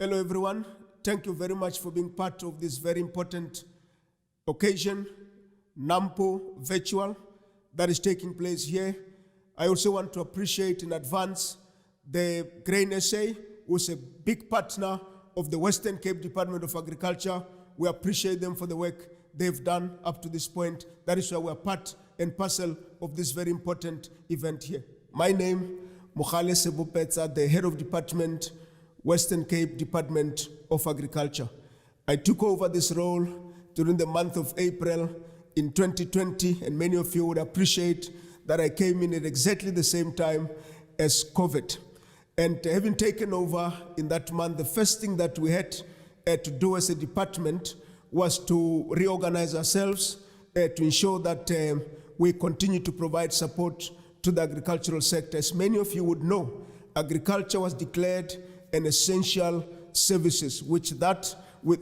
Hello everyone, thank you very much for being part of this very important occasion, Nampo virtual, that is taking place here. I also want to appreciate in advance the Grain SA, who's a big partner of the Western Cape Department of Agriculture. We appreciate them for the work they've done up to this point. That is why we're part and parcel of this very important event here. My name, Mogale Sebopetsa, the head of department, Western Cape Department of Agriculture. I took over this role during the month of April in 2020, and many of you would appreciate that I came in at exactly the same time as COVID. And having taken over in that month, the first thing that we had to do as a department was to reorganize ourselves to ensure that we continue to provide support to the agricultural sector. As many of you would know, agriculture was declared an essential services, which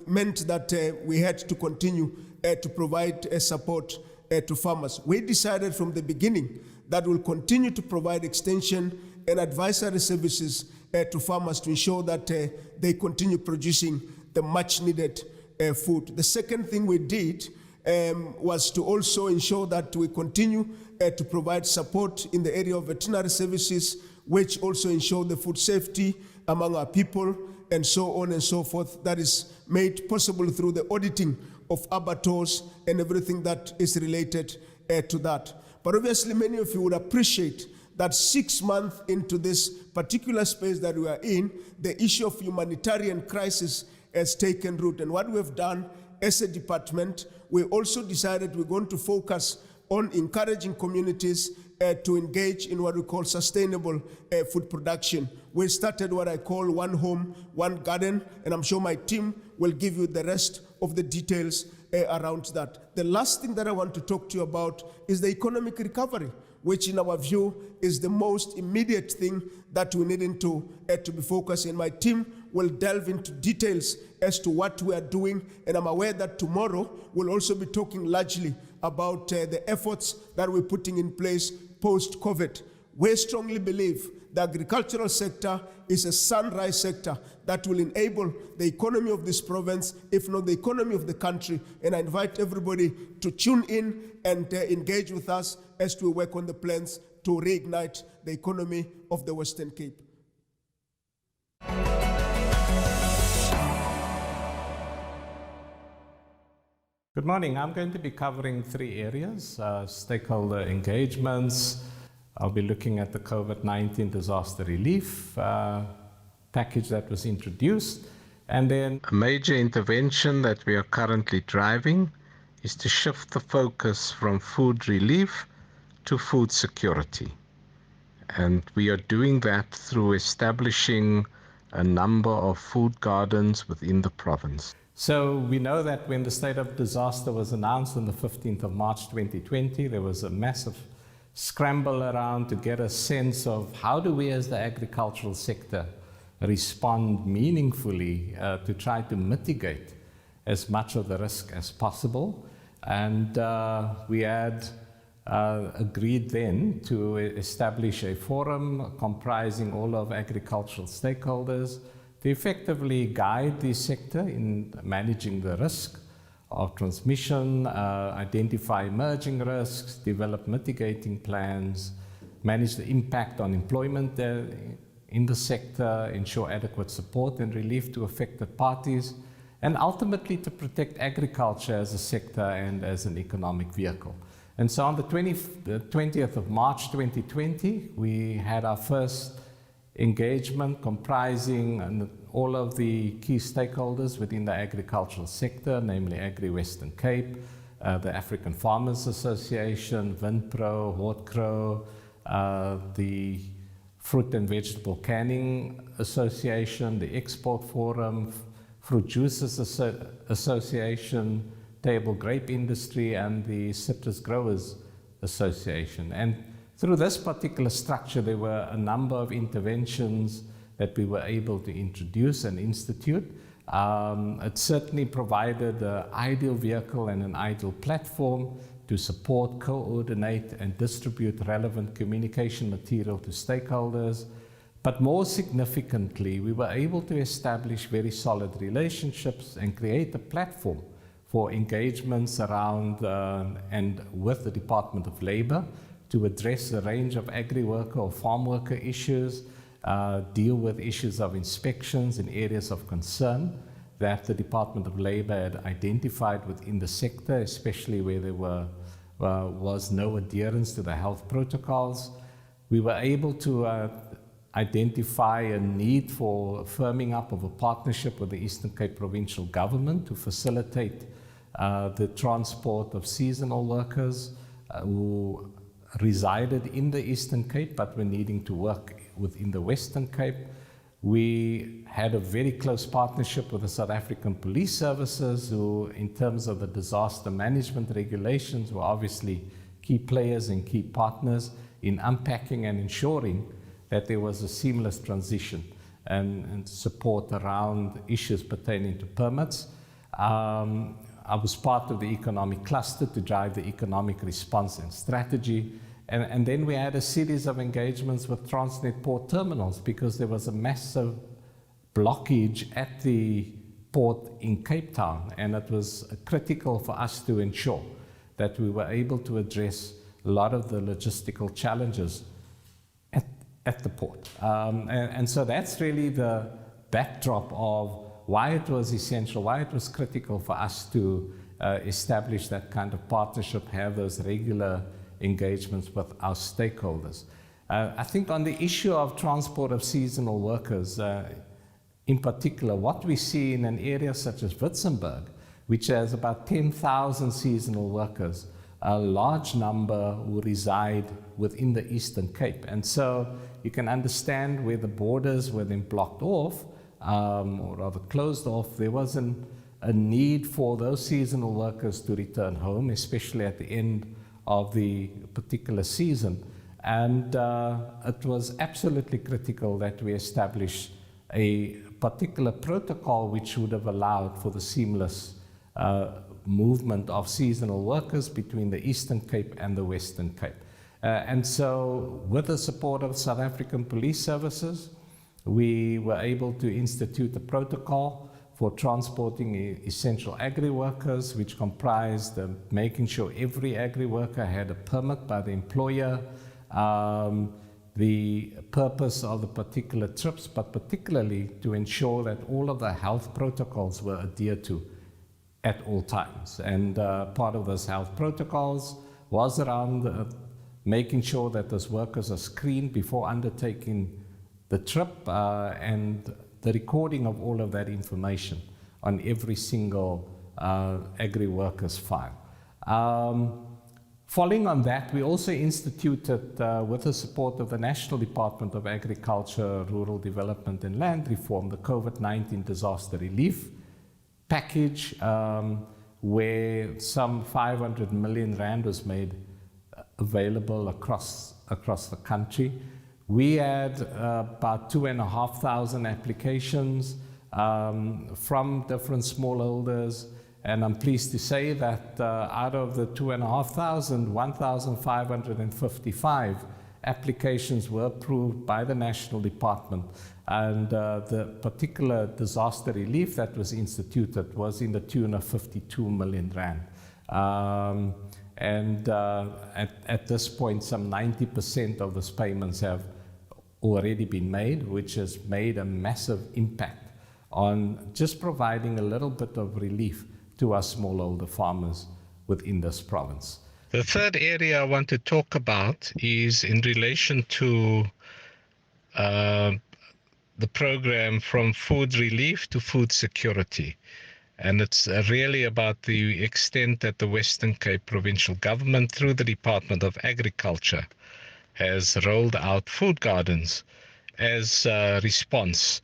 meant that we had to continue to provide support to farmers. We decided from the beginning that we'll continue to provide extension and advisory services to farmers to ensure that they continue producing the much needed food. The second thing we did was to also ensure that we continue to provide support in the area of veterinary services, which also ensure the food safety among our people, and so on and so forth. That is made possible through the auditing of abattoirs and everything that is related to that. But obviously, many of you would appreciate that 6 months into this particular space that we are in, the issue of humanitarian crisis has taken root. And what we've done as a department, we also decided we're going to focus on encouraging communities to engage in what we call sustainable food production. We started what I call One Home, One Garden, and I'm sure my team will give you the rest of the details around that. The last thing that I want to talk to you about is the economic recovery, which in our view is the most immediate thing that we need to be focused in. My team will delve into details as to what we are doing, and I'm aware that tomorrow we'll also be talking largely about the efforts that we're putting in place post-COVID. We strongly believe the agricultural sector is a sunrise sector that will enable the economy of this province, if not the economy of the country. And I invite everybody to tune in and engage with us as we work on the plans to reignite the economy of the Western Cape. Good morning. I'm going to be covering 3 areas: stakeholder engagements. I'll be looking at the COVID-19 disaster relief package that was introduced, and then a major intervention that we are currently driving is to shift the focus from food relief to food security. And we are doing that through establishing a number of food gardens within the province. So we know that when the state of disaster was announced on the 15th of March 2020, there was a massive scramble around to get a sense of how do we as the agricultural sector respond meaningfully to try to mitigate as much of the risk as possible. And we had agreed then to establish a forum comprising all of agricultural stakeholders to effectively guide the sector in managing the risk of transmission, identify emerging risks, develop mitigating plans, manage the impact on employment in the sector, ensure adequate support and relief to affected parties, and ultimately to protect agriculture as a sector and as an economic vehicle. And so on the 20th of March 2020, we had our first engagement comprising all of the key stakeholders within the agricultural sector, namely Agri-Western Cape, the African Farmers Association, Vinpro, Hortcrow, the Fruit and Vegetable Canning Association, the Export Forum, Fruit Juices Association, Table Grape Industry, and the Citrus Growers Association. And through this particular structure, there were a number of interventions that we were able to introduce and institute. It certainly provided an ideal vehicle and an ideal platform to support, coordinate, and distribute relevant communication material to stakeholders, But more significantly, we were able to establish very solid relationships and create a platform for engagements around and with the Department of Labor to address a range of agri-worker or farm worker issues, deal with issues of inspections in areas of concern that the Department of Labor had identified within the sector, especially where there was no adherence to the health protocols. We were able to identify a need for firming up of a partnership with the Eastern Cape Provincial Government to facilitate the transport of seasonal workers who resided in the Eastern Cape but were needing to work within the Western Cape. We had a very close partnership with the South African Police Services, who, in terms of the disaster management regulations, were obviously key players and key partners in unpacking and ensuring that there was a seamless transition and support around issues pertaining to permits. I was part of the economic cluster to drive the economic response and strategy. And then we had a series of engagements with Transnet port terminals because there was a massive blockage at the port in Cape Town, and it was critical for us to ensure that we were able to address a lot of the logistical challenges at the port. And so that's really the backdrop of why it was essential, why it was critical for us to establish that kind of partnership, have those regular engagements with our stakeholders. I think on the issue of transport of seasonal workers, in particular, what we see in an area such as Witzenberg, which has about 10,000 seasonal workers, a large number who reside within the Eastern Cape. And so you can understand where the borders were then blocked off, or rather closed off. There wasn't a need for those seasonal workers to return home, especially at the end of the particular season. And it was absolutely critical that we establish a particular protocol which would have allowed for the seamless movement of seasonal workers between the Eastern Cape and the Western Cape. And so with the support of South African Police Services, we were able to institute a protocol for transporting essential agri-workers, which comprised making sure every agri-worker had a permit by the employer, the purpose of the particular trips, but particularly to ensure that all of the health protocols were adhered to at all times. And part of those health protocols was around making sure that those workers are screened before undertaking the trip, and the recording of all of that information on every single agri-worker's file. Following on that, we also instituted, with the support of the National Department of Agriculture, Rural Development and Land Reform, the COVID-19 Disaster Relief Package, where some 500 million rand was made available across the country. We had about 2,500 applications from different smallholders, and I'm pleased to say that out of the 2,500, 1,555 applications were approved by the National Department, and the particular disaster relief that was instituted was in the tune of 52 million rand. At this point, some 90% of those payments have already been made, which has made a massive impact on just providing a little bit of relief to our smallholder farmers within this province. The third area I want to talk about is in relation to the program from food relief to food security. And it's really about the extent that the Western Cape Provincial Government, through the Department of Agriculture, has rolled out food gardens as a response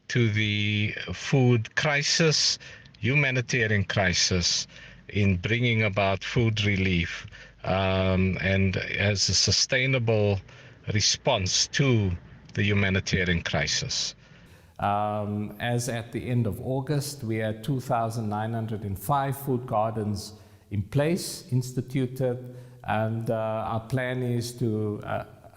to the food crisis, humanitarian crisis, in bringing about food relief, and as a sustainable response to the humanitarian crisis. As at the end of August, we had 2,905 food gardens in place, instituted, and our plan is to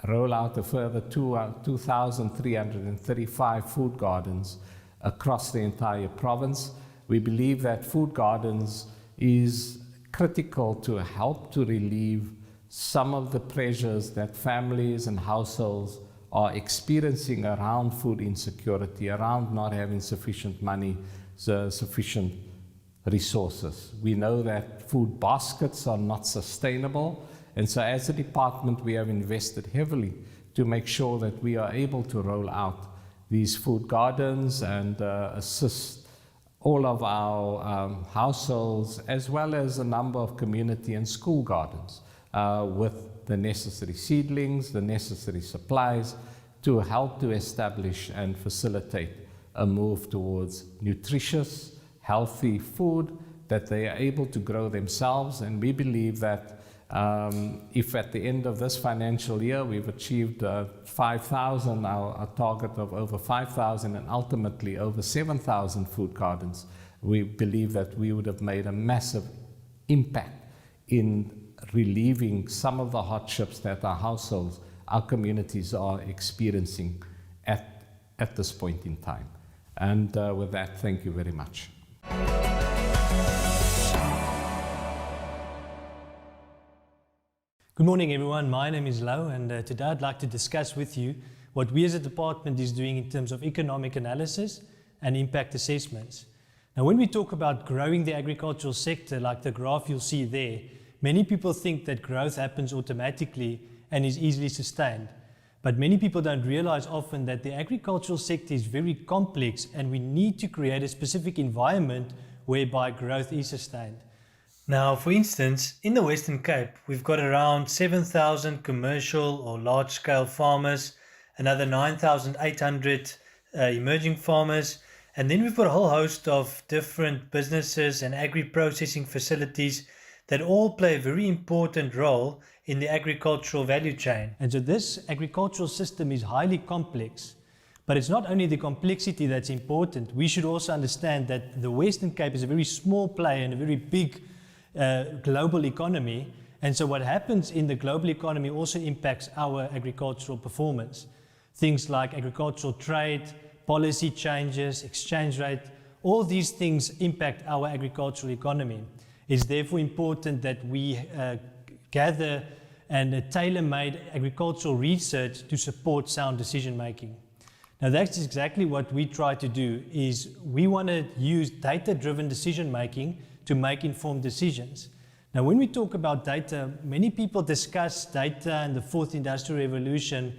roll out a further 2,335 food gardens across the entire province. We believe that food gardens is critical to help to relieve some of the pressures that families and households are experiencing around food insecurity, around not having sufficient money, sufficient resources. We know that food baskets are not sustainable, and so as a department we have invested heavily to make sure that we are able to roll out these food gardens and assist all of our households, as well as a number of community and school gardens with the necessary seedlings, the necessary supplies to help to establish and facilitate a move towards nutritious, healthy food that they are able to grow themselves. And we believe that if at the end of this financial year we've achieved 5,000, our target of over 5,000 and ultimately over 7,000 food gardens, we believe that we would have made a massive impact in relieving some of the hardships that our households, our communities are experiencing at this point in time. And with that, thank you very much. Good morning, everyone. My name is Lau, and today I'd like to discuss with you what we as a department is doing in terms of economic analysis and impact assessments. Now, when we talk about growing the agricultural sector, like the graph you'll see there, many people think that growth happens automatically and is easily sustained. But many people don't realize often that the agricultural sector is very complex and we need to create a specific environment whereby growth is sustained. Now, for instance, in the Western Cape, we've got around 7,000 commercial or large-scale farmers, another 9,800 emerging farmers, and then we've got a whole host of different businesses and agri-processing facilities that all play a very important role in the agricultural value chain. And so this agricultural system is highly complex. But it's not only the complexity that's important. We should also understand that the Western Cape is a very small player in a very big global economy. And so what happens in the global economy also impacts our agricultural performance. Things like agricultural trade, policy changes, exchange rate, all these things impact our agricultural economy. It's therefore important that we gather and tailor-made agricultural research to support sound decision making. Now that's exactly what we try to do, is we want to use data-driven decision making to make informed decisions. Now when we talk about data, many people discuss data and the fourth industrial revolution,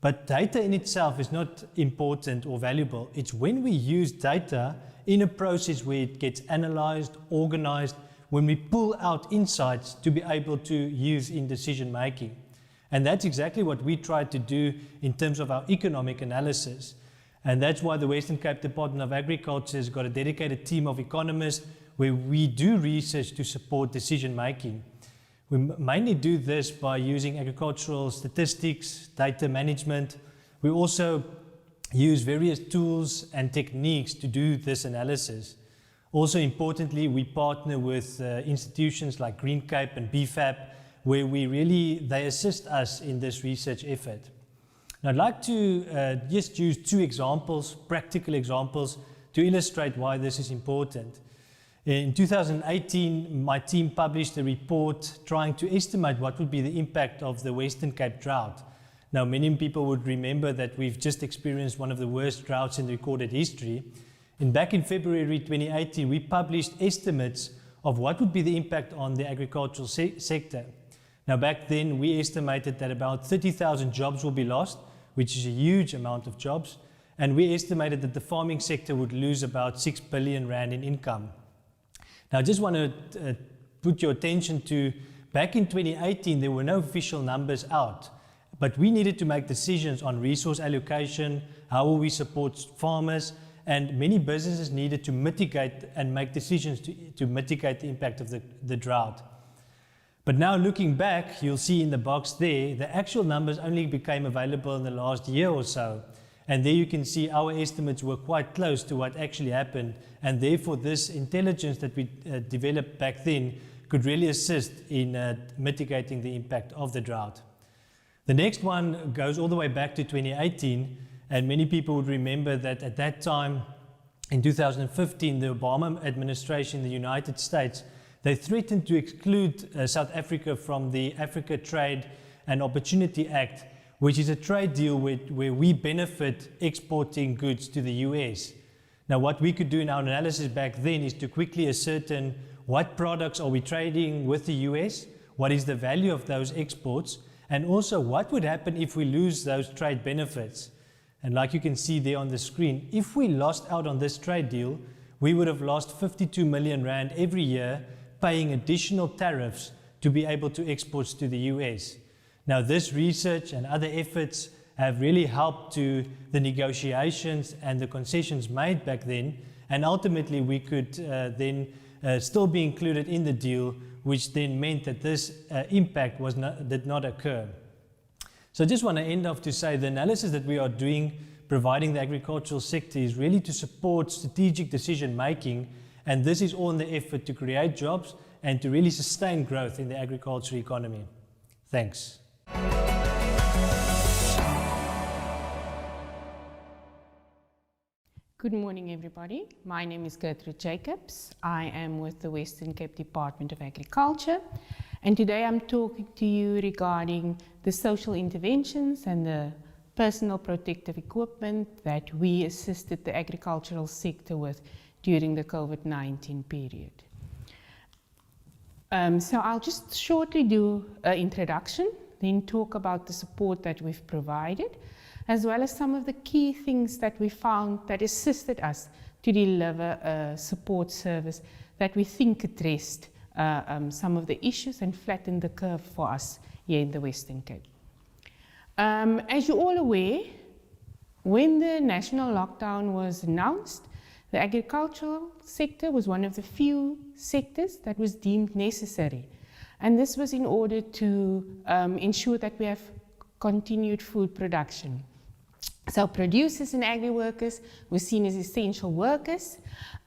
but data in itself is not important or valuable. It's when we use data in a process where it gets analyzed, organized, when we pull out insights to be able to use in decision making. And that's exactly what we try to do in terms of our economic analysis. And that's why the Western Cape Department of Agriculture has got a dedicated team of economists where we do research to support decision making. We mainly do this by using agricultural statistics, data management. We also use various tools and techniques to do this analysis. Also importantly, we partner with institutions like Green Cape and BFAP, where they assist us in this research effort. Now, I'd like to just use two examples, practical examples, to illustrate why this is important. In 2018, my team published a report trying to estimate what would be the impact of the Western Cape drought. Now, many people would remember that we've just experienced one of the worst droughts in recorded history. And back in February 2018, we published estimates of what would be the impact on the agricultural sector. Now, back then, we estimated that about 30,000 jobs will be lost, which is a huge amount of jobs. And we estimated that the farming sector would lose about 6 billion rand in income. Now, I just want to put your attention to, back in 2018, there were no official numbers out. But we needed to make decisions on resource allocation, how will we support farmers, and many businesses needed to mitigate and make decisions to mitigate the impact of the drought. But now looking back, you'll see in the box there, the actual numbers only became available in the last year or so. And there you can see our estimates were quite close to what actually happened. And therefore this intelligence that we developed back then could really assist in mitigating the impact of the drought. The next one goes all the way back to 2018, and many people would remember that at that time, in 2015, the Obama administration in the United States, they threatened to exclude South Africa from the Africa Trade and Opportunity Act, which is a trade deal where we benefit exporting goods to the US. Now, what we could do in our analysis back then is to quickly ascertain what products are we trading with the US, what is the value of those exports, and also what would happen if we lose those trade benefits. And like you can see there on the screen, if we lost out on this trade deal, we would have lost 52 million rand every year paying additional tariffs to be able to export to the US. Now, this research and other efforts have really helped to the negotiations and the concessions made back then, and ultimately we could then still be included in the deal, which then meant that this impact did not occur. So I just want to end off to say the analysis that we are doing, providing the agricultural sector, is really to support strategic decision making, and this is all in the effort to create jobs and to really sustain growth in the agriculture economy. Thanks. Good morning, everybody. My name is Gertrude Jacobs. I am with the Western Cape Department of Agriculture, and today I'm talking to you regarding the social interventions and the personal protective equipment that we assisted the agricultural sector with during the COVID-19 period. So I'll just shortly do an introduction, then talk about the support that we've provided, as well as some of the key things that we found that assisted us to deliver a support service that we think addressed some of the issues and flattened the curve for us here in the Western Cape. As you're all aware, when the national lockdown was announced, the agricultural sector was one of the few sectors that was deemed necessary. And this was in order to ensure that we have continued food production. So producers and agri-workers were seen as essential workers,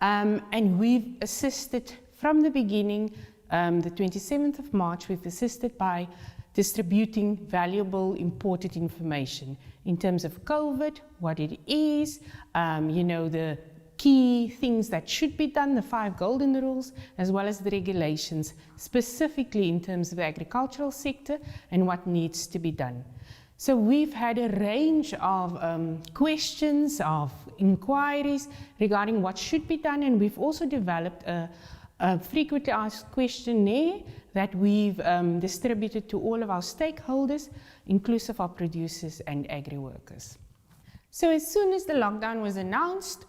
and we've assisted from the beginning. The 27th of March, we've assisted by distributing valuable imported information in terms of COVID, what it is, the key things that should be done, the 5 golden rules, as well as the regulations, specifically in terms of the agricultural sector and what needs to be done. So we've had a range of questions, of inquiries regarding what should be done, and we've also developed a frequently asked questionnaire that we've distributed to all of our stakeholders, inclusive of producers and agri-workers. So as soon as the lockdown was announced,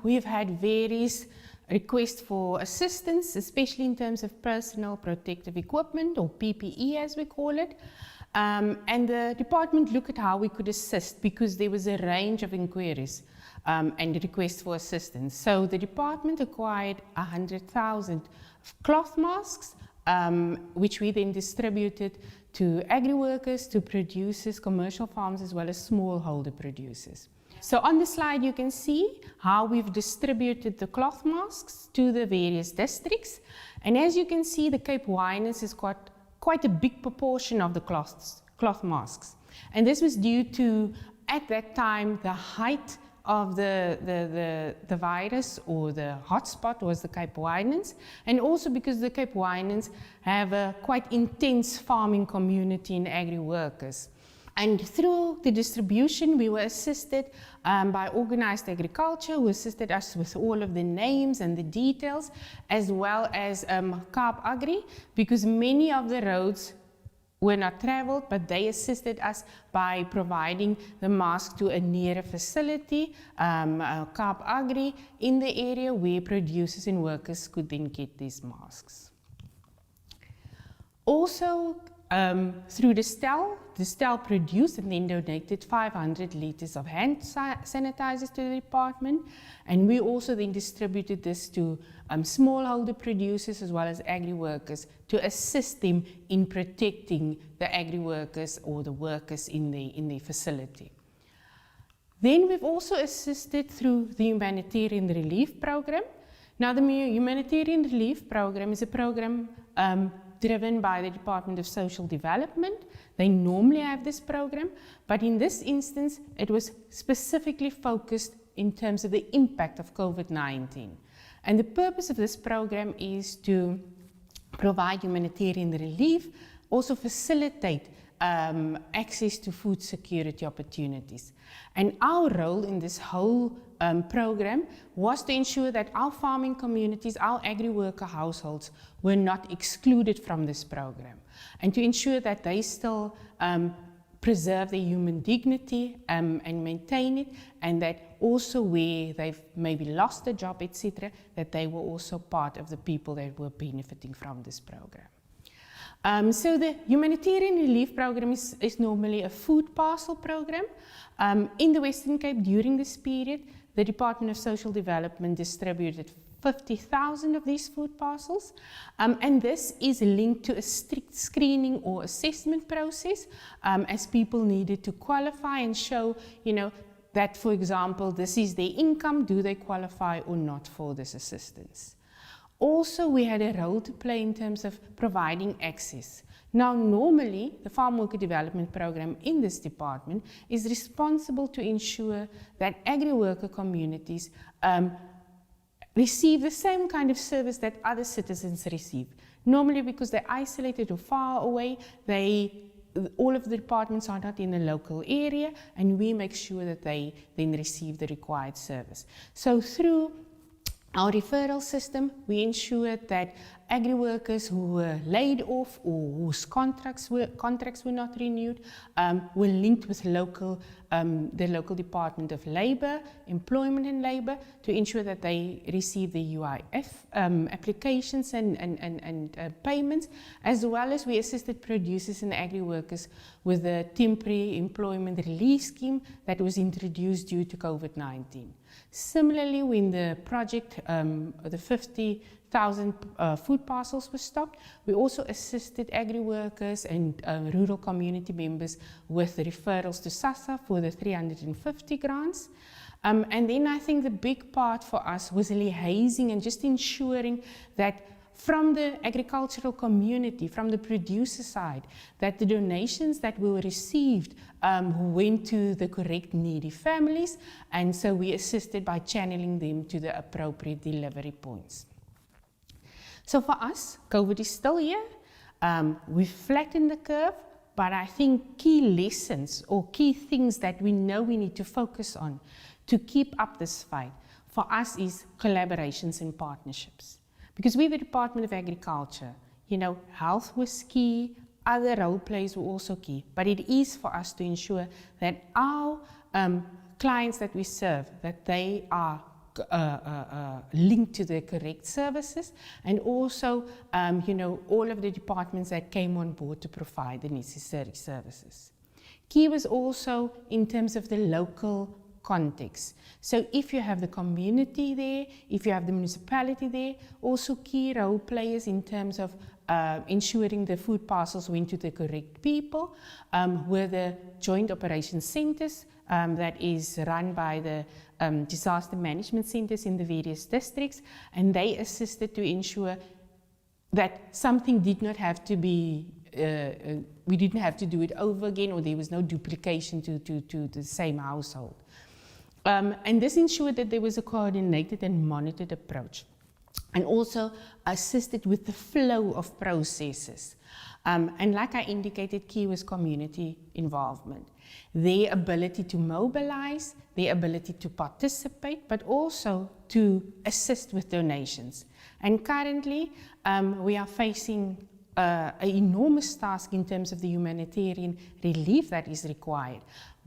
we've had various requests for assistance, especially in terms of personal protective equipment, or PPE as we call it. And the department looked at how we could assist, because there was a range of inquiries and requests for assistance. So the department acquired 100,000 cloth masks, which we then distributed to agri-workers, to producers, commercial farms, as well as smallholder producers. So on the slide you can see how we've distributed the cloth masks to the various districts. And as you can see, the Cape Winelands has got quite a big proportion of the cloth masks. And this was due to, at that time, the height of the virus, or the hotspot was the Cape Winelands, and also because the Cape Winelands have a quite intense farming community in agri-workers. And through the distribution, we were assisted by Organized Agriculture, who assisted us with all of the names and the details, as well as Kaap Agri, because many of the roads were not traveled, but they assisted us by providing the mask to a nearer facility, Kaap Agri, in the area where producers and workers could then get these masks. Also, through the STEL produced and then donated 500 liters of hand sanitizers to the department, and we also then distributed this to smallholder producers as well as agri-workers to assist them in protecting the agri-workers or the workers in the facility. Then we've also assisted through the Humanitarian Relief Program. Now, the Humanitarian Relief Program is a program driven by the Department of Social Development. They normally have this program, but in this instance, it was specifically focused in terms of the impact of COVID-19. And the purpose of this program is to provide humanitarian relief, also facilitate access to food security opportunities. And our role in this whole program was to ensure that our farming communities, our agri-worker households were not excluded from this program, and to ensure that they still preserve their human dignity and maintain it, and that also where they've maybe lost a job, etc., that they were also part of the people that were benefiting from this program. So the humanitarian relief program is normally a food parcel program. In the Western Cape during this period, the Department of Social Development distributed 50,000 of these food parcels, and this is linked to a strict screening or assessment process, as people needed to qualify and show, that, for example, this is their income, do they qualify or not for this assistance. Also, we had a role to play in terms of providing access. Now, normally, the Farm Worker Development Program in this department is responsible to ensure that agri-worker communities receive the same kind of service that other citizens receive. Normally, because they're isolated or far away, all of the departments are not in the local area, and we make sure that they then receive the required service. So through our referral system, we ensured that agri-workers who were laid off or whose contracts were not renewed were linked with the local Department of Labour, Employment and Labour, to ensure that they receive the UIF applications and payments, as well as we assisted producers and agri-workers with the temporary employment relief scheme that was introduced due to COVID-19. Similarly, when the project, the 50,000 food parcels were stopped, we also assisted agri-workers and rural community members with the referrals to SASSA for the 350 grants. And then I think the big part for us was liaising and just ensuring that from the agricultural community, from the producer side, that the donations that were received went to the correct needy families, and so we assisted by channeling them to the appropriate delivery points. So for us, COVID is still here. We've flattened the curve, but I think key lessons or key things that we know we need to focus on to keep up this fight for us is collaborations and partnerships. Because we're the Department of Agriculture, health was key, other role plays were also key, but it is for us to ensure that our clients that we serve, that they are linked to the correct services, and also, all of the departments that came on board to provide the necessary services. Key was also in terms of the local context. So if you have the community there, if you have the municipality there, also key role players in terms of ensuring the food parcels went to the correct people, were the joint operations centers that is run by the disaster management centers in the various districts, and they assisted to ensure that something did not have to be we didn't have to do it over again, or there was no duplication to the same household. And this ensured that there was a coordinated and monitored approach, and also assisted with the flow of processes. And like I indicated, key was community involvement. Their ability to mobilize, their ability to participate, but also to assist with donations. And currently, we are facing an enormous task in terms of the humanitarian relief that is required.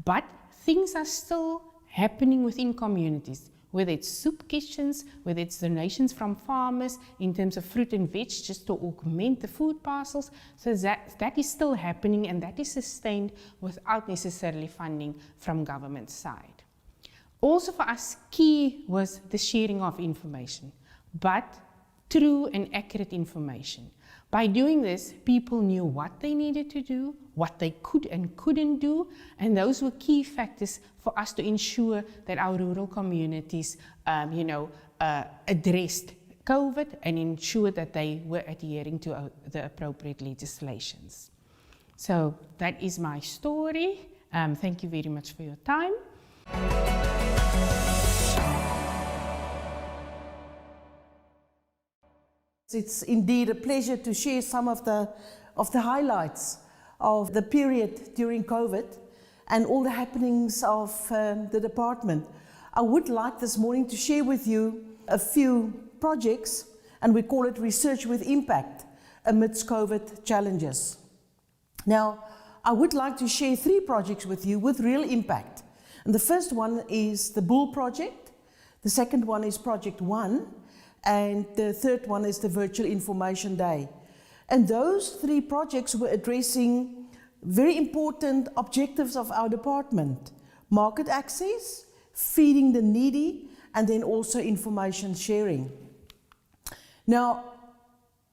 But things are still happening within communities, whether it's soup kitchens, whether it's donations from farmers in terms of fruit and veg, just to augment the food parcels. So that is still happening, and that is sustained without necessarily funding from government side. Also for us, key was the sharing of information, but true and accurate information. By doing this, people knew what they needed to do, what they could and couldn't do, and those were key factors for us to ensure that our rural communities, addressed COVID and ensure that they were adhering to the appropriate legislations. So that is my story. Thank you very much for your time. It's indeed a pleasure to share some of the highlights of the period during COVID and all the happenings of the department. I would like this morning to share with you a few projects, and we call it Research with Impact amidst COVID challenges. Now, I would like to share 3 projects with you with real impact. And the first one is the Bull Project, the second one is Project 1, and the third one is the Virtual Information Day. And those 3 projects were addressing very important objectives of our department: market access, feeding the needy, and then also information sharing. Now,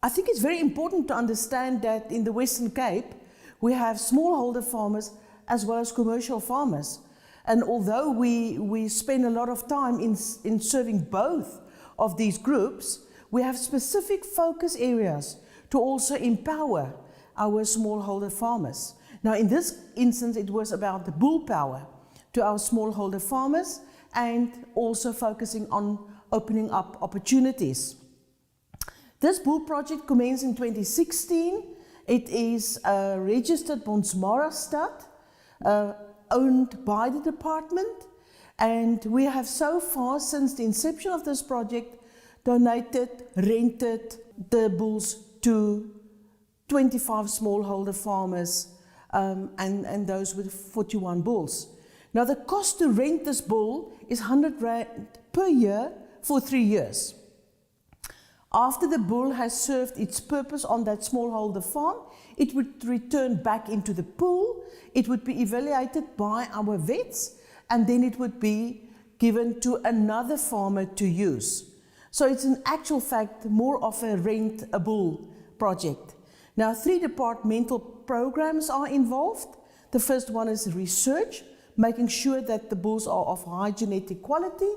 I think it's very important to understand that in the Western Cape, we have smallholder farmers as well as commercial farmers. And although we spend a lot of time in serving both of these groups, we have specific focus areas to also empower our smallholder farmers. Now, in this instance, it was about the bull power to our smallholder farmers and also focusing on opening up opportunities. This bull project commenced in 2016. It is a registered Bonsmara stud, owned by the department, and we have so far, since the inception of this project, donated, rented the bulls to 25 smallholder farmers, and those with 41 bulls. Now, the cost to rent this bull is 100 Rand per year for 3 years. After the bull has served its purpose on that smallholder farm, it would return back into the pool, it would be evaluated by our vets, and then it would be given to another farmer to use. So it's in actual fact more of a rent a bull project. Now, 3 departmental programs are involved. The first one is research, making sure that the bulls are of high genetic quality.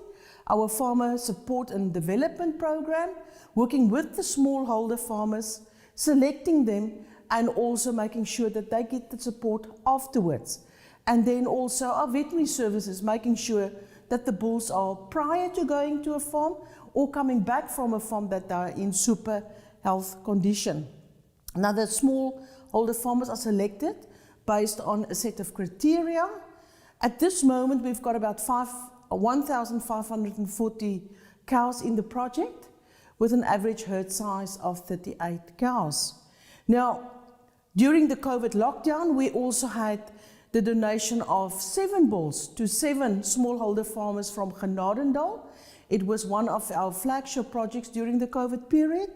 Our farmer support and development program, working with the smallholder farmers, selecting them, and also making sure that they get the support afterwards. And then also our veterinary services, making sure that the bulls are, prior to going to a farm or coming back from a farm, that they are in super health condition. Now, the smallholder farmers are selected based on a set of criteria. At this moment, we've got about 1,540 cows in the project, with an average herd size of 38 cows. Now, during the COVID lockdown, we also had the donation of 7 bulls to 7 smallholder farmers from Genadendal. It was one of our flagship projects during the COVID period.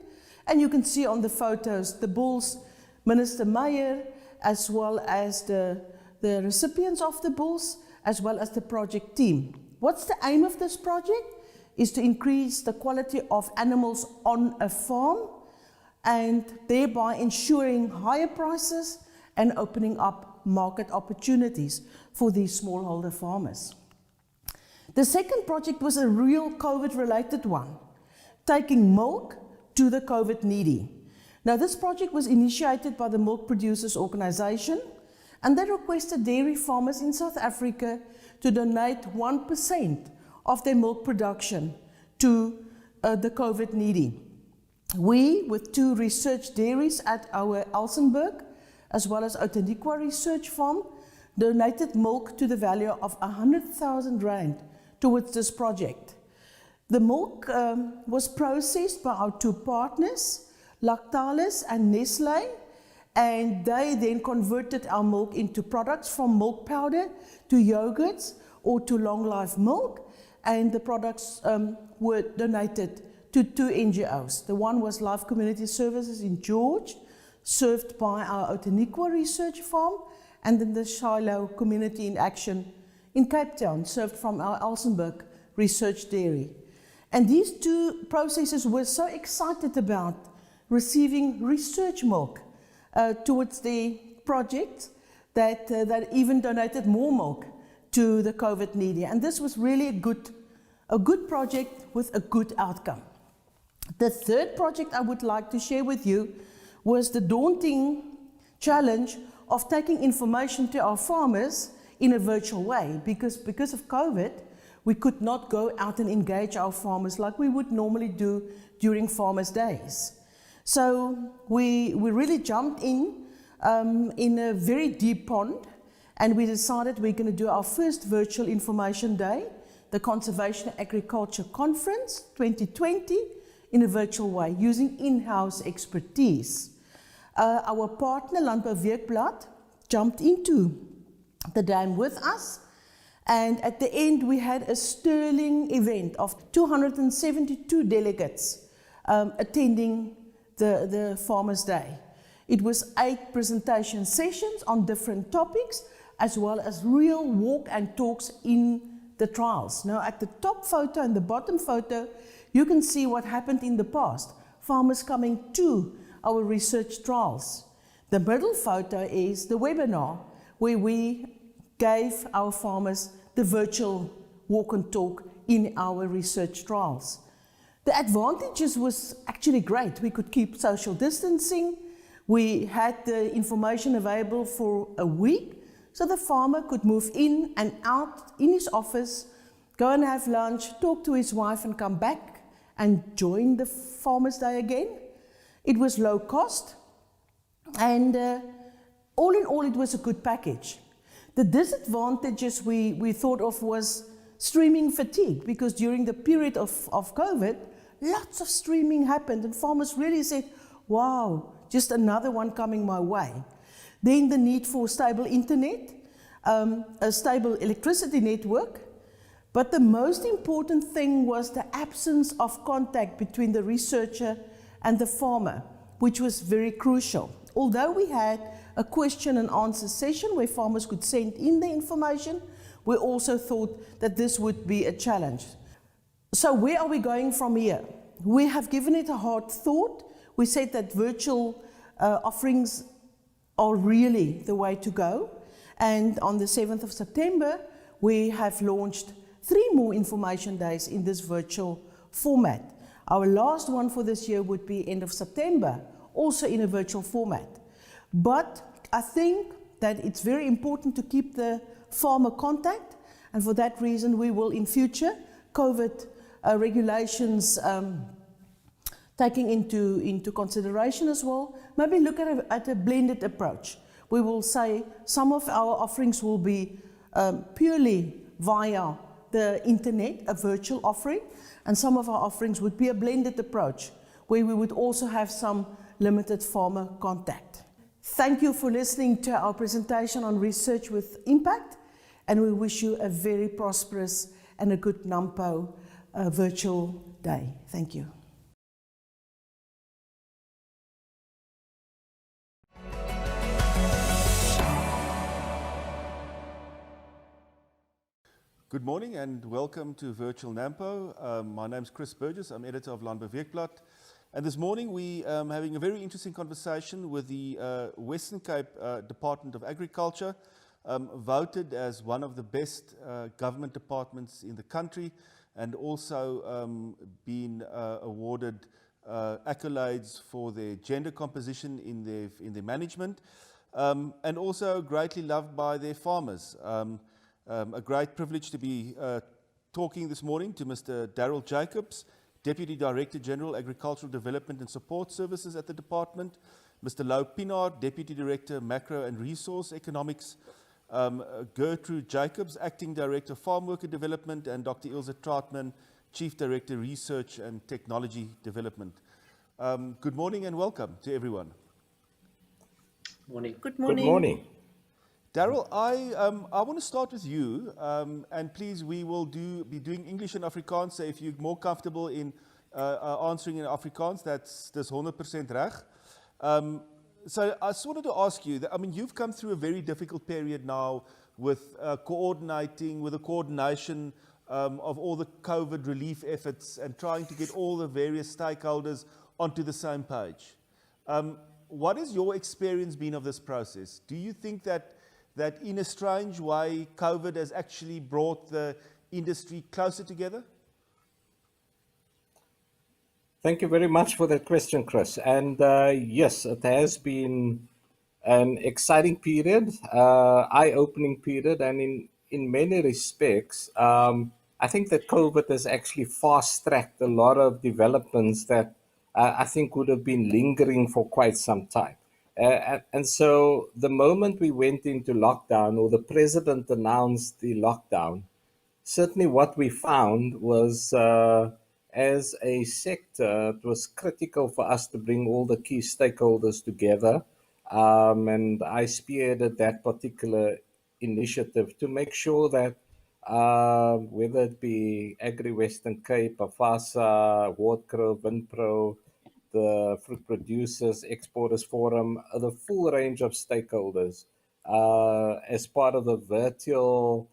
And you can see on the photos the bulls, Minister Meyer, as well as the recipients of the bulls, as well as the project team. What's the aim of this project? Is to increase the quality of animals on a farm, and thereby ensuring higher prices and opening up market opportunities for these smallholder farmers. The second project was a real COVID-related one, taking milk to the COVID needy. Now, this project was initiated by the Milk Producers Organization, and they requested dairy farmers in South Africa to donate 1% of their milk production to the COVID needy. We, with 2 research dairies at our Elsenburg, as well as Outeniqua Research Farm, donated milk to the value of 100,000 Rand towards this project. The milk was processed by our 2 partners, Lactalis and Nestlé, and they then converted our milk into products, from milk powder to yogurts or to long life milk, and the products were donated to 2 NGOs. The one was Life Community Services in George, served by our Outeniqua Research Farm, and then the Shiloh Community in Action in Cape Town, served from our Elsenburg Research Dairy. And these 2 processors were so excited about receiving research milk towards the project that even donated more milk to the COVID needy. And this was really a good project with a good outcome. The third project I would like to share with you was the daunting challenge of taking information to our farmers in a virtual way, because of COVID, we could not go out and engage our farmers like we would normally do during Farmers' Days. So we really jumped in a very deep pond, and we decided we're going to do our first virtual information day, the Conservation Agriculture Conference 2020, in a virtual way, using in-house expertise. Our partner, Landbou, jumped into the dam with us, and at the end we had a sterling event of 272 delegates attending the Farmers' Day. It was 8 presentation sessions on different topics, as well as real walk and talks in the trials. Now, at the top photo and the bottom photo, you can see what happened in the past, farmers coming to our research trials. The middle photo is the webinar, where we gave our farmers the virtual walk and talk in our research trials. The advantages was actually great. We could keep social distancing. We had the information available for a week, so the farmer could move in and out in his office, go and have lunch, talk to his wife and come back and join the Farmers' Day again. It was low cost, and all in all it was a good package. The disadvantages we thought of was streaming fatigue, because during the period of COVID, lots of streaming happened and farmers really said, wow, just another one coming my way. Then the need for stable internet, a stable electricity network, but the most important thing was the absence of contact between the researcher and the farmer, which was very crucial. Although we had a question and answer session where farmers could send in the information, we also thought that this would be a challenge. So where are we going from here? We have given it a hard thought. We said that virtual offerings are really the way to go. And on the 7th of September, we have launched 3 more information days in this virtual format. Our last one for this year would be end of September, also in a virtual format. But I think that it's very important to keep the farmer contact, and for that reason we will in future COVID regulations taking into consideration as well, maybe look at a blended approach. We will say some of our offerings will be purely via the internet, a virtual offering, and some of our offerings would be a blended approach, where we would also have some limited farmer contact. Thank you for listening to our presentation on research with impact, and we wish you a very prosperous and a good Nampo virtual day. Thank you. Good morning and welcome to Virtual Nampo. My name is Chris Burgess. I'm editor of Landbou. And this morning we are having a very interesting conversation with the Western Cape Department of Agriculture, voted as one of the best government departments in the country, and also been awarded accolades for their gender composition in their management, and also greatly loved by their farmers. A great privilege to be talking this morning to Mr. Darryl Jacobs, Deputy Director General, Agricultural Development and Support Services at the Department, Mr. Lau Pinaar, Deputy Director, Macro and Resource Economics, Gertrude Jacobs, Acting Director, Farm Worker Development, and Dr. Ilse Trautmann, Chief Director, Research and Technology Development. Good morning and welcome to everyone. Morning. Good morning. Good morning. Darryl, I want to start with you, and please, we will be doing English and Afrikaans, so if you're more comfortable in answering in Afrikaans, that's 100% reg. So I just wanted to ask you, I mean, you've come through a very difficult period now with the coordination of all the COVID relief efforts and trying to get all the various stakeholders onto the same page. What has your experience been of this process? Do you think that in a strange way, COVID has actually brought the industry closer together? Thank you very much for that question, Chris. And yes, it has been an exciting period, eye-opening period, and in many respects, I think that COVID has actually fast-tracked a lot of developments that I think would have been lingering for quite some time. And so the moment we went into lockdown, or the president announced the lockdown, certainly what we found was, as a sector, it was critical for us to bring all the key stakeholders together. And I spearheaded that particular initiative to make sure that, whether it be Agri Western Cape, AFASA, Wardcrow, Winpro, the Fruit Producers, Exporters Forum, the full range of stakeholders, as part of the virtual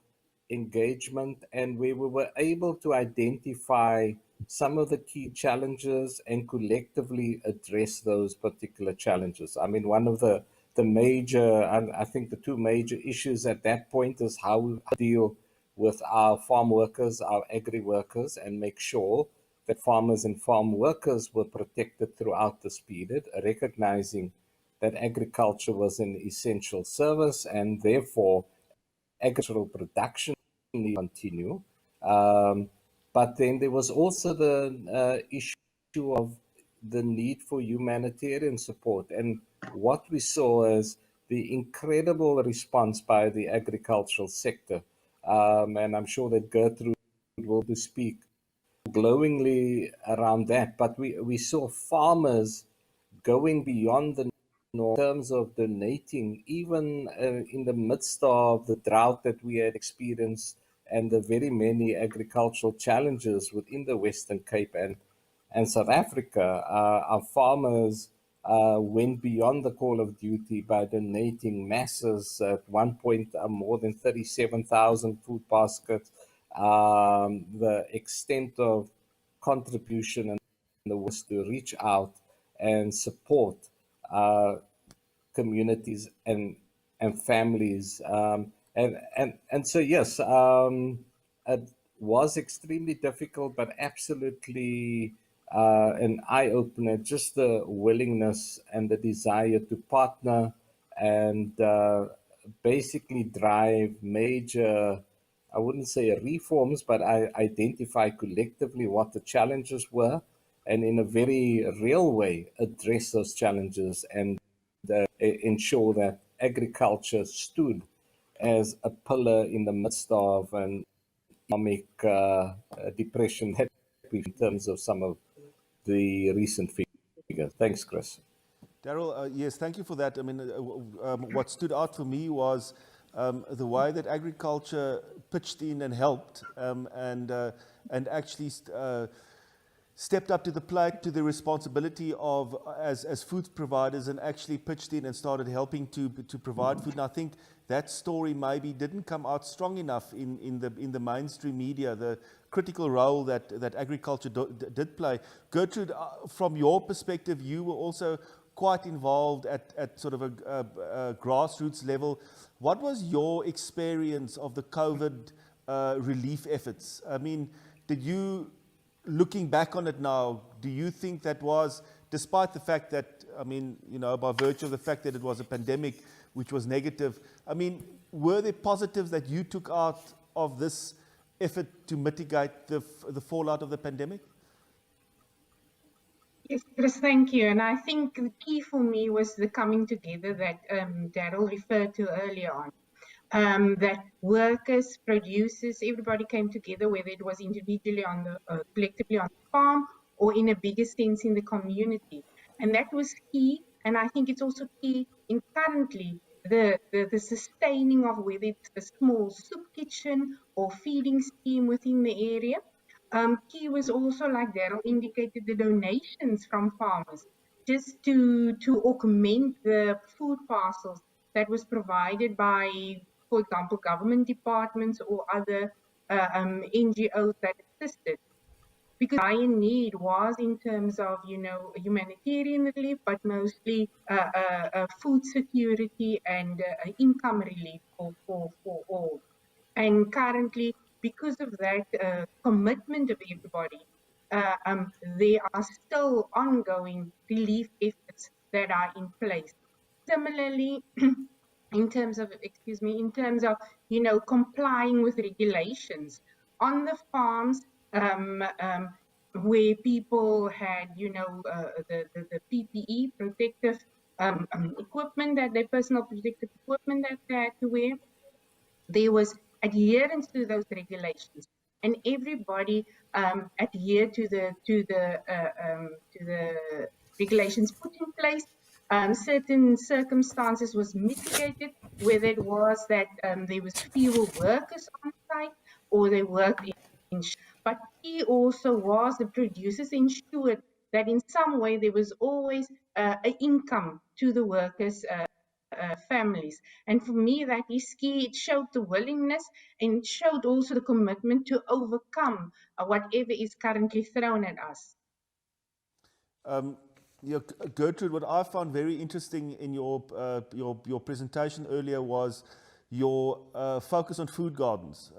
engagement, and we were able to identify some of the key challenges and collectively address those particular challenges. I mean, one of the major, and I think the two major issues at that point is how we deal with our farm workers, our agri workers, and make sure that farmers and farm workers were protected throughout this period, recognizing that agriculture was an essential service and therefore agricultural production need to continue. But then there was also the issue of the need for humanitarian support. And what we saw is the incredible response by the agricultural sector. And I'm sure that Gertrude will speak glowingly around that. But we saw farmers going beyond the norm in terms of donating, even in the midst of the drought that we had experienced and the very many agricultural challenges within the Western Cape and South Africa. Our farmers went beyond the call of duty by donating masses. At one point, more than 37,000 food baskets. The extent of contribution and the was to reach out and support communities and families. And so, yes, it was extremely difficult, but absolutely an eye-opener, just the willingness and the desire to partner and basically drive major, I wouldn't say reforms, but I identify collectively what the challenges were, and in a very real way address those challenges and ensure that agriculture stood as a pillar in the midst of an economic depression that in terms of some of the recent figures. Thanks, Chris. Daryl, yes, thank you for that. I mean, what stood out for me was the way that agriculture pitched in and helped, and actually stepped up to the plate, to the responsibility of as food providers, and actually pitched in and started helping to provide food. And I think that story maybe didn't come out strong enough in the mainstream media, the critical role that agriculture did play. Gertrude, from your perspective, you were also quite involved at sort of a grassroots level. What was your experience of the COVID relief efforts? I mean, did you, looking back on it now, do you think that was, despite the fact that, I mean, you know, by virtue of the fact that it was a pandemic which was negative, I mean, were there positives that you took out of this effort to mitigate the fallout of the pandemic? Yes, Chris, thank you. And I think the key for me was the coming together that Daryl referred to earlier on. That workers, producers, everybody came together, whether it was individually on the collectively on the farm or in a bigger sense in the community. And that was key. And I think it's also key in currently the sustaining of whether it's a small soup kitchen or feeding scheme within the area. Key was also, like Daryl indicated, the donations from farmers, just to augment the food parcels that was provided by, for example, government departments or other NGOs that assisted. Because dire need was in terms of, you know, humanitarian relief, but mostly food security and income relief for all. And currently, because of that commitment of everybody, there are still ongoing relief efforts that are in place. Similarly, in terms of, complying with regulations on the farms, where people had, the PPE, protective equipment, their personal protective equipment that they had to wear, there was adherence to those regulations, and everybody adhered to the regulations put in place. Certain circumstances was mitigated, whether it was that there was fewer workers on site or they worked in but he also was the producers ensured that in some way there was always an income to the workers' families. And for me, that is key. It showed the willingness and it showed also the commitment to overcome whatever is currently thrown at us. Gertrude, what I found very interesting in your presentation earlier was your focus on food gardens.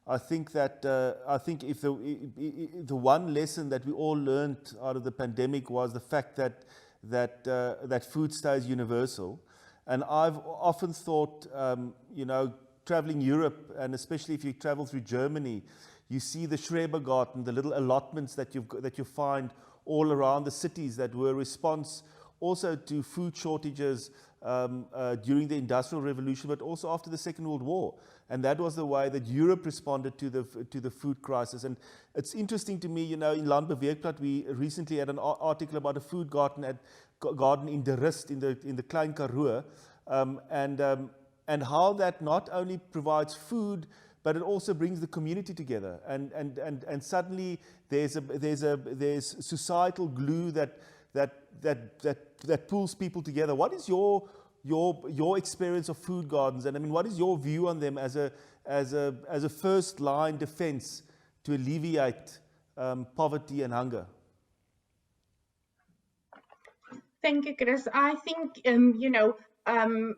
I think that if the one lesson that we all learned out of the pandemic was the fact that food stays universal. And I've often thought, traveling Europe, and especially if you travel through Germany, you see the Schrebergarten, the little allotments that you find all around the cities that were a response also to food shortages during the Industrial Revolution, but also after the Second World War. And that was the way that Europe responded to the food crisis. And it's interesting to me, in Landbou Weekblad, we recently had an article about a food garden in De Rust, in the Klein Karoo, and how that not only provides food, but it also brings the community together. And suddenly there's societal glue that pulls people together. What is your experience of food gardens, and I mean, what is your view on them as a first line defense to alleviate poverty and hunger? Thank you, Chris. I think,